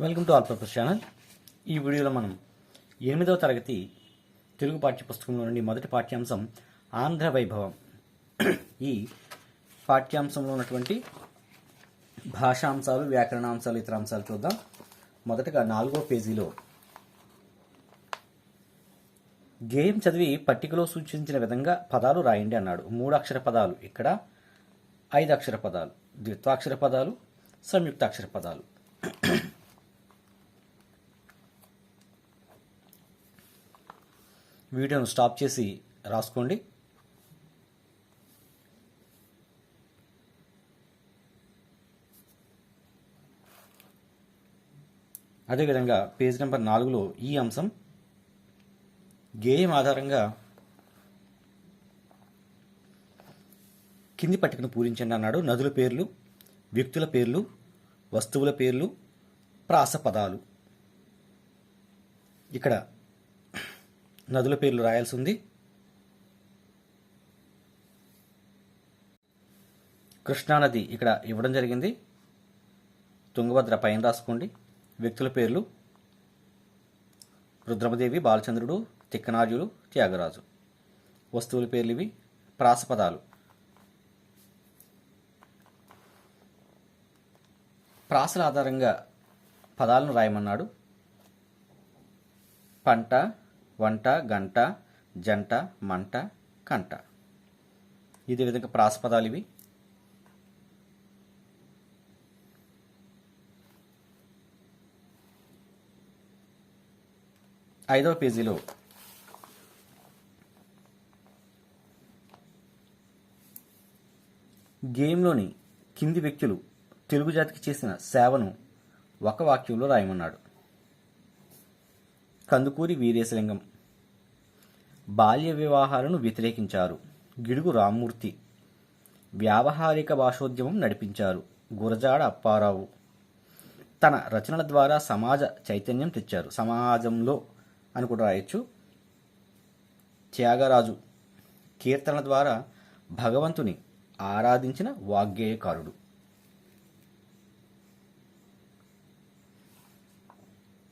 Welcome to all purpose channel. ఈ వీడియోలో మనం 8వ తరగతి తెలుగు పాఠ్యపుస్తకంలో నుండి మొదటి పాఠ్యాంశం ఆంధ్ర వైభవం. ఈ పాఠ్యాంశంలో ఉన్నటువంటి భాషాంశాలు, వ్యాకరణాంశాలు, ఇతర అంశాలు చూద్దాం. మొదటగా 4వ పేజీలో గేయం చదివి పట్టికలో సూచించిన విధంగా పదాలు రాయండి అన్నాడు. 3 అక్షర పదాలు ఇక్కడ, 5 అక్షర పదాలు, ద్విత్వాక్షర పదాలు, సంయుక్తాక్షర పదాలు. వీడియోను స్టాప్ చేసి రాసుకోండి. అదేవిధంగా పేజ్ నెంబర్ 4లో ఈ అంశం గేయం ఆధారంగా కింది పట్టికను పూరించండి అన్నాడు. నదుల పేర్లు, వ్యక్తుల పేర్లు, వస్తువుల పేర్లు, ప్రాస పదాలు. ఇక్కడ నదుల పేర్లు రాయాల్సి ఉంది. కృష్ణానది ఇక్కడ ఇవ్వడం జరిగింది. తుంగభద్ర పైన రాసుకోండి. వ్యక్తుల పేర్లు రుద్రమదేవి, బాలచంద్రుడు, తిక్కనార్యులు, త్యాగరాజు. వస్తువుల పేర్లు ఇవి. ప్రాసపదాలు ప్రాసల ఆధారంగా పదాలను రాయమన్నాడు. పంట, వంట, గంట, జంట, మంట, కంట. ఇదే విధంగా ప్రాసపదాలు ఇవి. ఐదవ పేజీలో గేమ్లోని కింది వ్యక్తులు తెలుగు జాతికి చేసిన సేవను ఒక వాక్యంలో రాయమన్నాడు. కందుకూరి వీరేశలింగం బాల్య వివాహాలను వ్యతిరేకించారు. గిడుగు రామ్మూర్తి వ్యావహారిక భాషోద్యమం నడిపించారు. గురజాడ అప్పారావు తన రచనల ద్వారా సమాజ చైతన్యం తెచ్చారు. సమాజంలో అని కూడా రాయొచ్చు. త్యాగరాజు కీర్తనల ద్వారా భగవంతుని ఆరాధించిన వాగ్గేయకారుడు.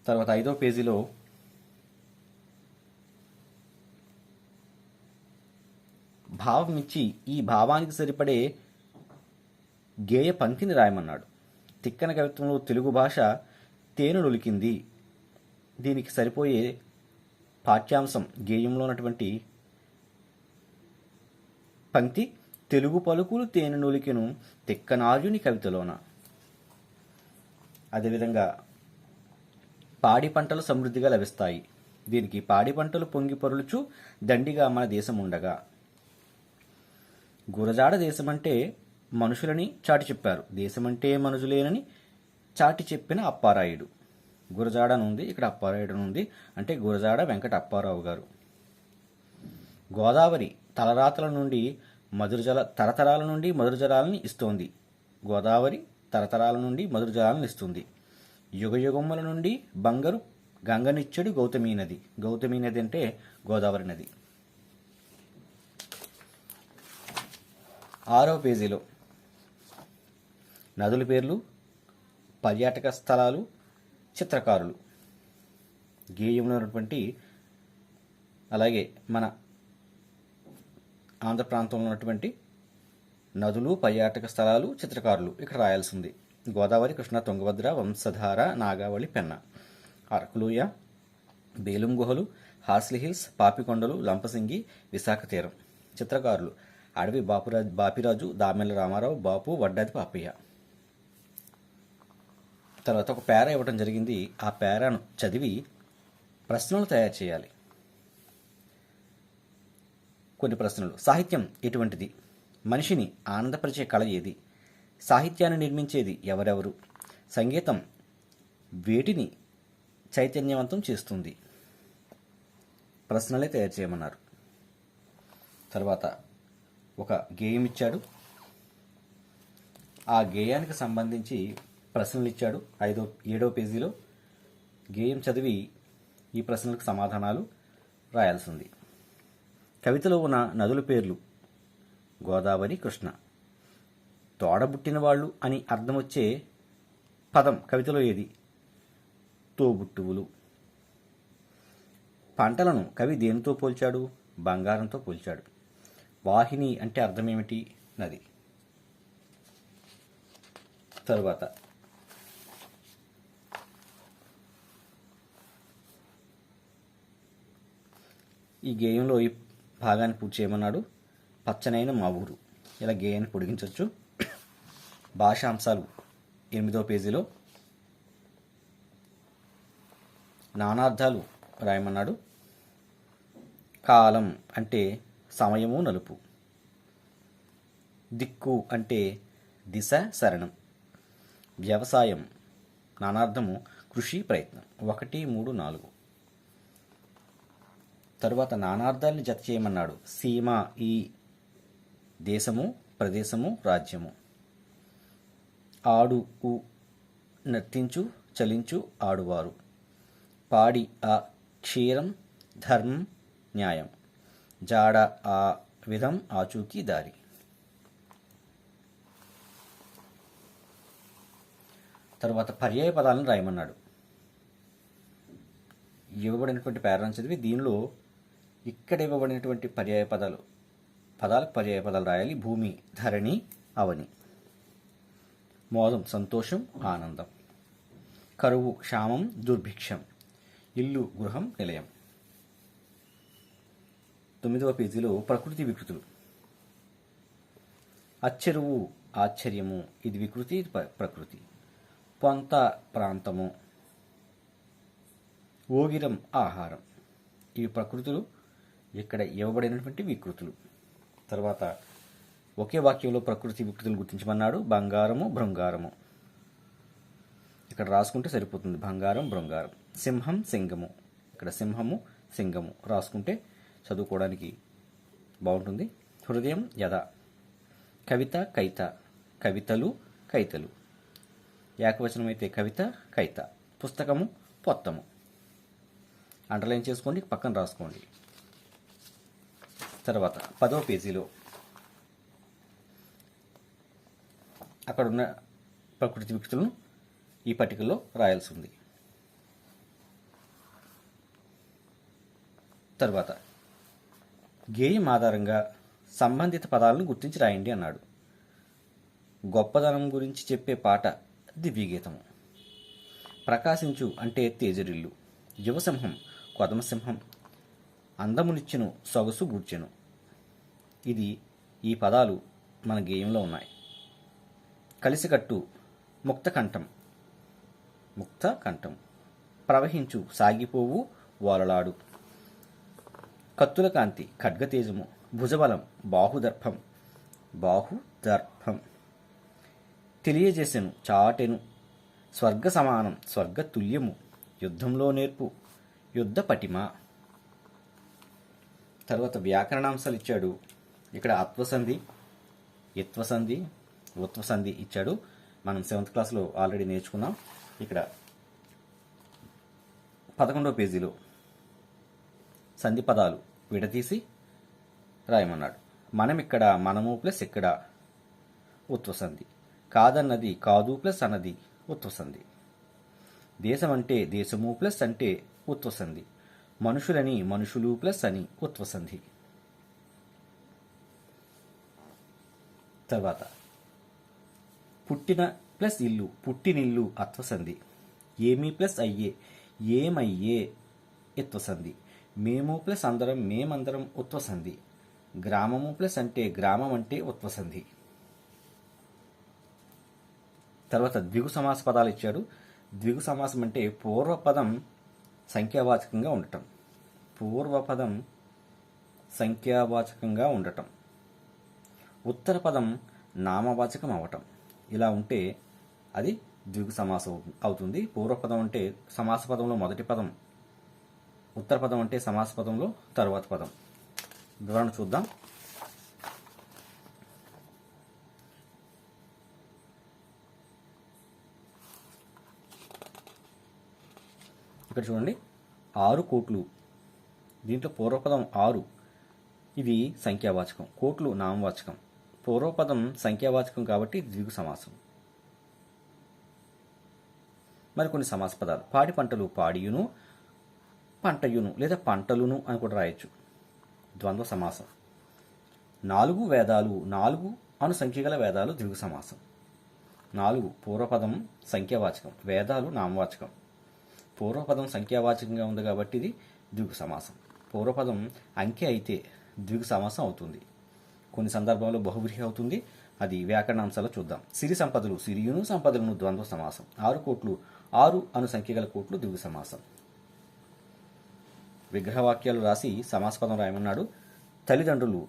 తర్వాత 5వ పేజీలో భావం ఇచ్చి ఈ భావానికి సరిపడే గేయ పంక్తిని రాయమన్నాడు. తిక్కన కవిత్వంలో తెలుగు భాష తేనెలొలికింది. దీనికి సరిపోయే పాఠ్యాంశం గేయంలో ఉన్నటువంటి పంక్తి తెలుగు పలుకులు తేనెనొలికెను తిక్కనార్యుని కవితలోన. అదేవిధంగా పాడి పంటలు సమృద్ధిగా లభిస్తాయి. దీనికి పాడి పంటలు పొంగి పొరలుచు దండిగా మన దేశం ఉండగా. గురజాడ దేశమంటే మనుషులని చాటి చెప్పారు. దేశమంటే మనుషులేనని చాటి చెప్పిన అప్పారాయుడు. గురజాడ ఉంది, ఇక్కడ అప్పారాయుడు ఉంది. అంటే గురజాడ వెంకట అప్పారావు గారు. గోదావరి తలరాతల నుండి తరతరాల నుండి మధుర జలాలని ఇస్తోంది. గోదావరి తరతరాల నుండి మధుర జలాలను ఇస్తుంది. యుగ యుగముల నుండి బంగారు గంగనిచ్చడు గౌతమీ నది. గౌతమీ నది అంటే గోదావరి నది. 6వ పేజీలో నదుల పేర్లు, పర్యాటక స్థలాలు, చిత్రకారులు. గేయంలో ఉన్నటువంటి అలాగే మన ఆంధ్ర ప్రాంతంలో ఉన్నటువంటి నదులు, పర్యాటక స్థలాలు, చిత్రకారులు ఇక్కడ రాయాల్సింది. గోదావరి, కృష్ణ, తుంగభద్ర, వంశధార, నాగావళి, పెన్న. అరకులోయ, బేలుం గుహలు, హార్స్లీ హిల్స్, పాపికొండలు, లంపసింగి, విశాఖ తీరం. చిత్రకారులు అడవి బాపిరాజు, దామెల్ల రామారావు, బాపు, వడ్డాది పాపయ్య. తర్వాత ఒక పేరా ఇవ్వడం జరిగింది. ఆ పేరాను చదివి ప్రశ్నలు తయారు చేయాలి. కొన్ని ప్రశ్నలు. సాహిత్యం ఎటువంటిది? మనిషిని ఆనందపరిచే కళ ఏది? సాహిత్యాన్ని నిర్మించేది ఎవరెవరు? సంగీతం వేటిని చైతన్యవంతం చేస్తుంది? ప్రశ్నలే తయారు చేయమన్నారు. తర్వాత ఒక గేయం ఇచ్చాడు. ఆ గేయానికి సంబంధించి ప్రశ్నలు ఇచ్చాడు. 7వ పేజీలో గేయం చదివి ఈ ప్రశ్నలకు సమాధానాలు రాయాల్సి ఉంది. కవితలో ఉన్న నదుల పేర్లు గోదావరి, కృష్ణ. తోడబుట్టిన వాళ్ళు అని అర్థం వచ్చే పదం కవితలో ఏది? తోబుట్టువులు. పంటలను కవి దేనితో పోల్చాడు? బంగారంతో పోల్చాడు. వాహిని అంటే అర్థమేమిటి? నది. తరువాత ఈ గేయంలో ఈ భాగాన్ని పూర్తి చేయమన్నాడు. పచ్చనైన మా ఊరు. ఇలా గేయాన్ని పొడిగించవచ్చు. భాషాంశాలు 8వ పేజీలో నానార్థాలు రాయమన్నాడు. కాలం అంటే సమయము, నలుపు. దిక్కు అంటే దిశ, శరణం. వ్యవసాయం నానార్థము కృషి, ప్రయత్నం. 1, 3, 4. తరువాత నానార్థాన్ని జత చేయమన్నాడు. సీమ ఈ దేశము, ప్రదేశము, రాజ్యము. ఆడు ఉ నర్తించు, చలించు, ఆడువారు. పాడి ఆ క్షీరం, ధర్మం, న్యాయం. జాడ ఆ విధం, ఆచూకీ, దారి. తరువాత పర్యాయ పదాలను రాయమన్నాడు. ఇవ్వబడినటువంటి పేరాను చదివి దీనిలో ఇక్కడ ఇవ్వబడినటువంటి పర్యాయ పదాలకు పర్యాయ పదాలు రాయాలి. భూమి, ధరణి, అవని. మోదం సంతోషం, ఆనందం. కరువు, క్షామం, దుర్భిక్షం. ఇల్లు, గృహం, నిలయం. 9వ పేజీలో ప్రకృతి వికృతులు. అచ్చెరువు, ఆశ్చర్యము. ఇది వికృతి, ఇది ప్రకృతి. పొంత, ప్రాంతము. ఓగిరం, ఆహారం. ఇవి ప్రకృతులు, ఇక్కడ ఇవ్వబడినటువంటి వికృతులు. తర్వాత ఒకే వాక్యంలో ప్రకృతి వికృతులు గుర్తించమన్నాడు. బంగారము, భృంగారము. ఇక్కడ రాసుకుంటే సరిపోతుంది. బంగారం, భృంగారం. సింహం, సింగము. ఇక్కడ సింహము, సింగము రాసుకుంటే చదువుకోవడానికి బాగుంటుంది. హృదయం, యథ. కవిత, కైత. కవితలు, కైతలు. ఏకవచనం అయితే కవిత, కైత. పుస్తకము, పొత్తము. అండర్లైన్ చేసుకోండి, పక్కన రాసుకోండి. తర్వాత 10వ పేజీలో అక్కడున్న ప్రకృతి వికృతులను ఈ పట్టికలో రాయాల్సి ఉంది. తర్వాత గేయం ఆధారంగా సంబంధిత పదాలను గుర్తించి రాయండి అన్నాడు. గొప్పదనం గురించి చెప్పే పాట దివ్యగీతము. ప్రకాశించు అంటే తేజరిల్లు. యువసింహం, కొదమసింహం. అందమునిచ్చెను, సొగసు గూర్చెను. ఈ పదాలు మన గేయంలో ఉన్నాయి. కలిసికట్టు, ముక్తకంఠం. ముక్తకంఠం. ప్రవహించు, సాగిపోవు, ఓలలాడు. కత్తుల కాంతి, ఖడ్గతేజము. భుజబలం, బాహుదర్భం. బాహుదర్భం. తెలియజేసెను, చాటెను. స్వర్గ సమానం, స్వర్గతుల్యము. యుద్ధంలో నేర్పు, యుద్ధ పటిమ. తర్వాత వ్యాకరణాంశాలు ఇచ్చాడు. ఇక్కడ అత్వసంధి, ఇత్వసంధి, ఉత్వసంధి ఇచ్చాడు. మనం 7th క్లాస్లో ఆల్రెడీ నేర్చుకున్నాం. ఇక్కడ 11వ పేజీలో సంధి పదాలు విడదీసి రాయమన్నాడు. మనం ఇక్కడ, మనము ప్లస్ ఇక్కడ ఉత్వసంధి. కాదన్నది, కాదు ప్లస్ అన్నది ఉత్వసంధి. దేశం అంటే దేశము ప్లస్ అంటే ఉత్వసంధి. మనుషులని, మనుషులు ప్లస్ అని ఉత్వసంధి. తర్వాత పుట్టిన ప్లస్ ఇల్లు, పుట్టినిల్లు అత్వసంధి. ఏమి ప్లస్ అయ్యే, ఏమయ్యే ఇత్వసంధి. మేము ప్లస్ అందరం, మేమందరం ఉత్వసంధి. గ్రామము ప్లస్ అంటే, గ్రామం అంటే ఉత్వసంధి. తర్వాత ద్విగు సమాస పదాలు ఇచ్చాడు. ద్విగు సమాసం అంటే పూర్వపదం సంఖ్యావాచకంగా ఉండటం. పూర్వపదం సంఖ్యావాచకంగా ఉండటం. ఉత్తర పదం నామవాచకం అవటం. ఇలా ఉంటే అది ద్విగు సమాసం అవుతుంది. పూర్వపదం అంటే సమాస పదంలో మొదటి పదం, ఉత్తర పదం అంటే సమాస పదంలో తరువాత పదం. వివరణ చూద్దాం. ఇక్కడ చూడండి, 6 కోట్లు. దీంట్లో పూర్వపదం 6, ఇది సంఖ్యావాచకం. కోట్లు నామవాచకం. పూర్వపదం సంఖ్యావాచకం కాబట్టి ద్విగు సమాసం. మరికొన్ని సమాస పదాలు. పాడి పంటలు పాడియును, పంటయును లేదా పంటలును అని కూడా రాయొచ్చు. ద్వంద్వ సమాసం. 4 వేదాలు, 4 అను సంఖ్య గల వేదాలు ద్విగు సమాసం. 4 పూర్వపదం సంఖ్యావాచకం, వేదాలు నామవాచకం. పూర్వపదం సంఖ్యావాచకంగా ఉంది కాబట్టి ఇది ద్విగు సమాసం. పూర్వపదం అంకె అయితే ద్విగు సమాసం అవుతుంది. కొన్ని సందర్భాల్లో బహువ్రీహి అవుతుంది. అది వ్యాకరణాంశాలు చూద్దాం. సిరి సంపదలు, సిరియును సంపదలను ద్వంద్వ సమాసం. 6 కోట్లు, 6 అను సంఖ్య గల కోట్లు ద్విగు సమాసం. విగ్రహవాక్యాలు రాసి సమాసపదం రాయమన్నాడు. తల్లిదండ్రులు,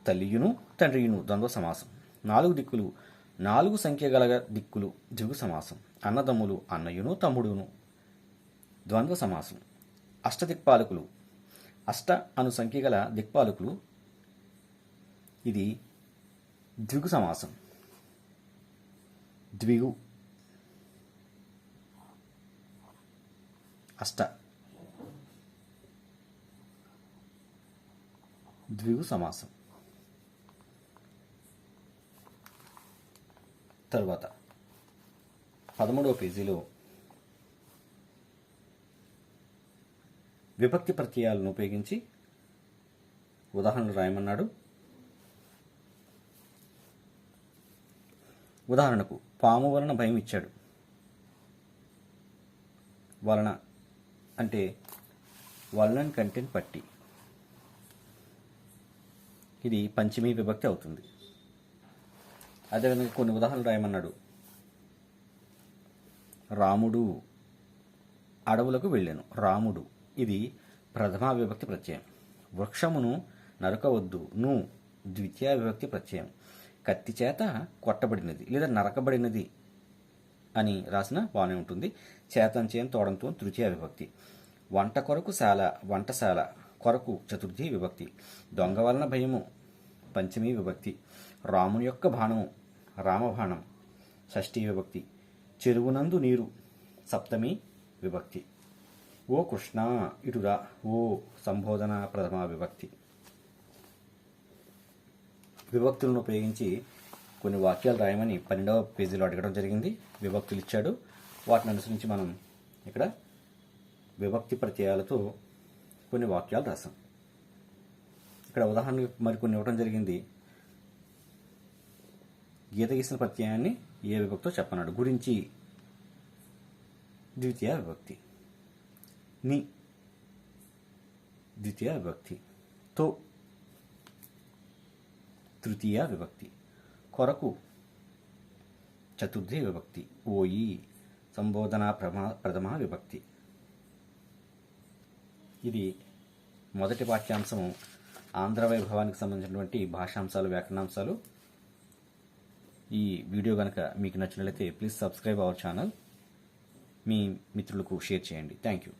తల్లియును తండ్రియును ద్వంద్వ సమాసం. 4 దిక్కులు, 4 సంఖ్య గల దిక్కులు ద్విగు సమాసం. అన్నదమ్ములు, అన్నయును తమ్ముడును ద్వంద్వ సమాసం. అష్టదిక్పాలకులు, అష్ట అను సంఖ్య గల దిక్పాలకులు, ఇది ద్విగు సమాసం. ద్విగు, అష్ట, ద్విగు సమాసం. తరువాత 13వ పేజీలో విభక్తి ప్రత్యయాలను ఉపయోగించి ఉదాహరణలు రాయమన్నాడు. ఉదాహరణకు పాము వలన భయం ఇచ్చాడు. వలన అంటే వలన కంటెంట్ పట్టి, ఇది పంచమీ విభక్తి అవుతుంది. అదేవిధంగా కొన్ని ఉదాహరణలు రాయమన్నాడు. రాముడు అడవులకు వెళ్ళాను. రాముడు, ఇది ప్రథమా విభక్తి ప్రత్యయం. వృక్షమును నరకవద్దు, ను ద్వితీయ విభక్తి ప్రత్యయం. కత్తి చేత కొట్టబడినది లేదా నరకబడినది అని రాసిన బాగానే ఉంటుంది. చేతంచేయం తోడంతో తృతీయ విభక్తి. వంట కొరకు శాల, వంటశాల కొరకు చతుర్థి విభక్తి. దొంగ వలన భయము పంచమీ విభక్తి. రాముని యొక్క బాణము రామబాణం షష్ఠీ విభక్తి. చెరువునందు నీరు సప్తమి విభక్తి. ఓ కృష్ణ ఇటురా, ఓ సంబోధన ప్రథమా విభక్తి. విభక్తులను ఉపయోగించి కొన్ని వాక్యాలు రాయమని 12వ పేజీలో అడగడం జరిగింది. విభక్తులు ఇచ్చాడు, వాటిని అనుసరించి మనం ఇక్కడ విభక్తి ప్రత్యయాలతో కొన్ని వాక్యాలు రాసాం. ఇక్కడ ఉదాహరణకు మరికొన్ని ఇవ్వడం జరిగింది. గీత గీసిన ప్రత్యయాన్ని ఏ విభక్తితో చెప్పన్నాడు. గురించి ద్వితీయ విభక్తి. ని ద్వితీయ విభక్తి. తో తృతీయ విభక్తి. కొరకు చతుర్థి విభక్తి. ఓయి సంబోధన ప్రథమా విభక్తి. ఇది మొదటి పాఠ్యాంశము ఆంధ్ర వైభవానికి సంబంధించినటువంటి భాషాంశాలు, వ్యాకరణాంశాలు. ఈ వీడియో కనుక మీకు నచ్చినట్లయితే ప్లీజ్ సబ్స్క్రైబ్ అవర్ ఛానల్. మీ మిత్రులకు షేర్ చేయండి. Thank you.